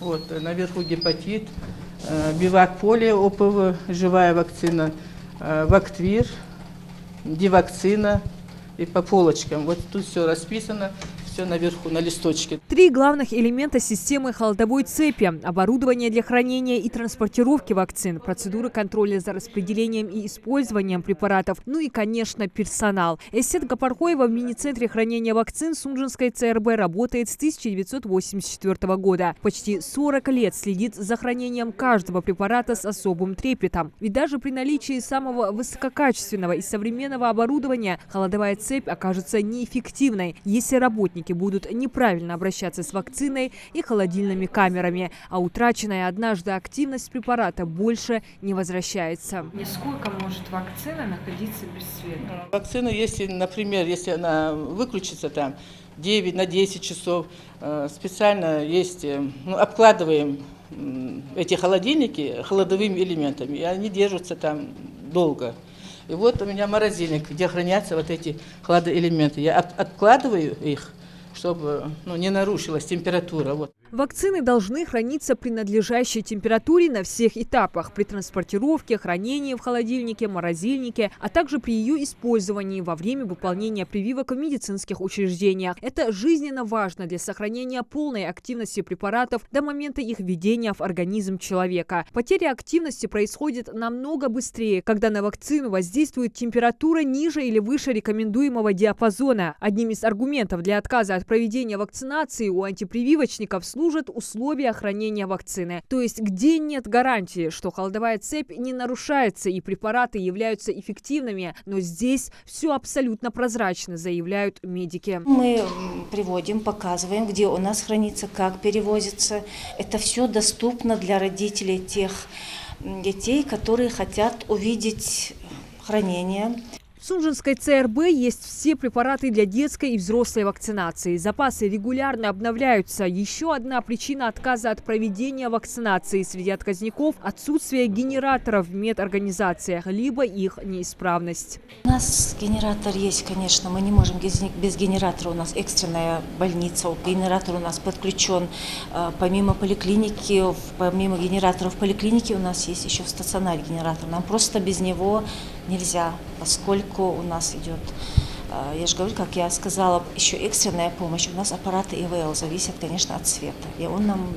Вот, наверху гепатит, бивак полио, ОПВ, живая вакцина, вактвир, дивакцина и по полочкам. Вот тут все расписано. Все наверху, на листочке. 3 главных элемента системы холодовой цепи: оборудование для хранения и транспортировки вакцин, процедуры контроля за распределением и использованием препаратов, ну и, конечно, персонал. Эстет Гапархоева в мини-центре хранения вакцин Сунжинской ЦРБ работает с 1984 года. Почти 40 лет следит за хранением каждого препарата с особым трепетом. Ведь даже при наличии самого высококачественного и современного оборудования холодовая цепь окажется неэффективной, если работники будут неправильно обращаться с вакциной и холодильными камерами, а утраченная однажды активность препарата больше не возвращается. И сколько может вакцина находиться без света? Вакцина, если, например, если она выключится там 9 на 10 часов, специально есть, обкладываем эти холодильники холодовыми элементами, и они держатся там долго. И вот у меня морозильник, где хранятся вот эти холодоэлементы. Я откладываю их, чтобы не нарушилась температура. Вот. Вакцины должны храниться при надлежащей температуре на всех этапах: при транспортировке, хранении в холодильнике, морозильнике, а также при ее использовании во время выполнения прививок в медицинских учреждениях. Это жизненно важно для сохранения полной активности препаратов до момента их введения в организм человека. Потеря активности происходит намного быстрее, когда на вакцину воздействует температура ниже или выше рекомендуемого диапазона. Одним из аргументов для отказа от проведения вакцинации у антипрививочников служат условия хранения вакцины. То есть, где нет гарантии, что холодовая цепь не нарушается и препараты являются эффективными, но здесь все абсолютно прозрачно, заявляют медики. Мы приводим, показываем, где у нас хранится, как перевозится. Это все доступно для родителей тех детей, которые хотят увидеть хранение. В Сунжинской ЦРБ есть все препараты для детской и взрослой вакцинации. Запасы регулярно обновляются. Еще одна причина отказа от проведения вакцинации среди отказников – отсутствие генераторов в медорганизациях, либо их неисправность. У нас генератор есть, конечно, мы не можем без генератора. У нас экстренная больница, генератор у нас подключен. Помимо поликлиники, помимо генератора в поликлинике у нас есть еще в стационаре генератор. Нам просто без него нельзя, поскольку у нас идет, я же говорю, как я сказала, еще экстренная помощь. У нас аппараты ИВЛ зависят, конечно, от света. И он нам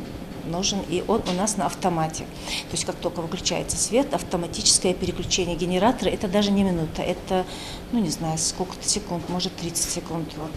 нужен, и он у нас на автомате. То есть как только выключается свет, автоматическое переключение генератора, это даже не минута, это, не знаю, сколько-то секунд, может 30 секунд, вот,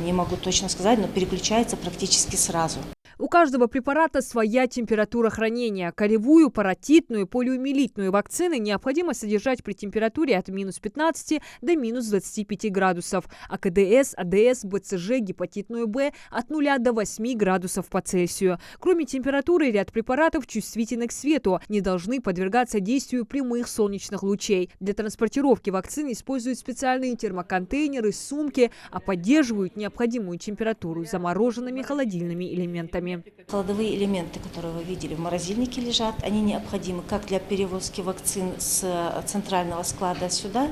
не могу точно сказать, но переключается практически сразу. У каждого препарата своя температура хранения. Коревую, паротитную, полиомиелитную вакцины необходимо содержать при температуре от минус 15 до минус 25 градусов, а КДС, АДС, БЦЖ, гепатитную Б от 0 до 8 градусов по Цельсию. Кроме температуры, ряд препаратов чувствительны к свету, не должны подвергаться действию прямых солнечных лучей. Для транспортировки вакцины используют специальные термоконтейнеры, сумки, а поддерживают необходимую температуру замороженными холодильными элементами. Холодовые элементы, которые вы видели в морозильнике лежат, они необходимы как для перевозки вакцин с центрального склада сюда,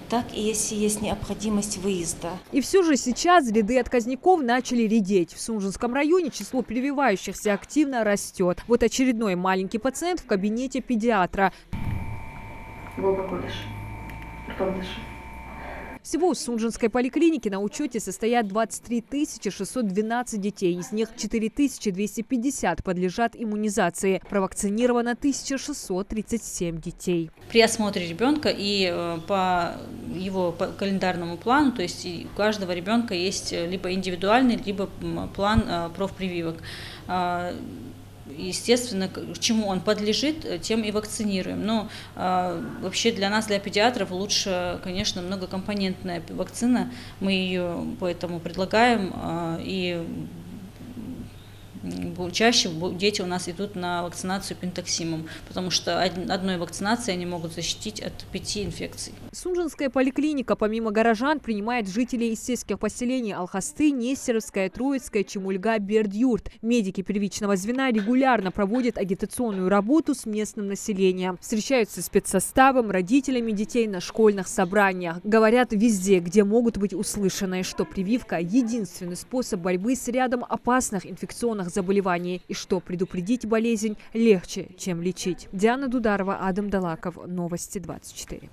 так и если есть необходимость выезда. И все же сейчас ряды отказников начали редеть. В Сунжинском районе число прививающихся активно растет. Вот очередной маленький пациент в кабинете педиатра. Всего в Сунжинской поликлинике на учете состоят 23 612 детей. Из них 4250 подлежат иммунизации. Провакцинировано 1637 детей. При осмотре ребенка и по его календарному плану, то есть у каждого ребенка есть либо индивидуальный, либо план профпрививок. Естественно, чему он подлежит, тем и вакцинируем. Но вообще для нас, для педиатров, лучше, конечно, многокомпонентная вакцина. Мы ее поэтому предлагаем, и чаще дети у нас идут на вакцинацию пентоксимом, потому что одной вакцинацией они могут защитить от 5 инфекций. Сунжинская поликлиника помимо горожан принимает жителей из сельских поселений Алхасты, Нестеровская, Троицкая, Чемульга, Бердюрт. Медики первичного звена регулярно проводят агитационную работу с местным населением. Встречаются с спецсоставом, родителями детей на школьных собраниях. Говорят везде, где могут быть услышаны, что прививка – единственный способ борьбы с рядом опасных инфекционных заболеваний и что предупредить болезнь легче, чем лечить. Диана Дударова, Адам Далаков. Новости 24.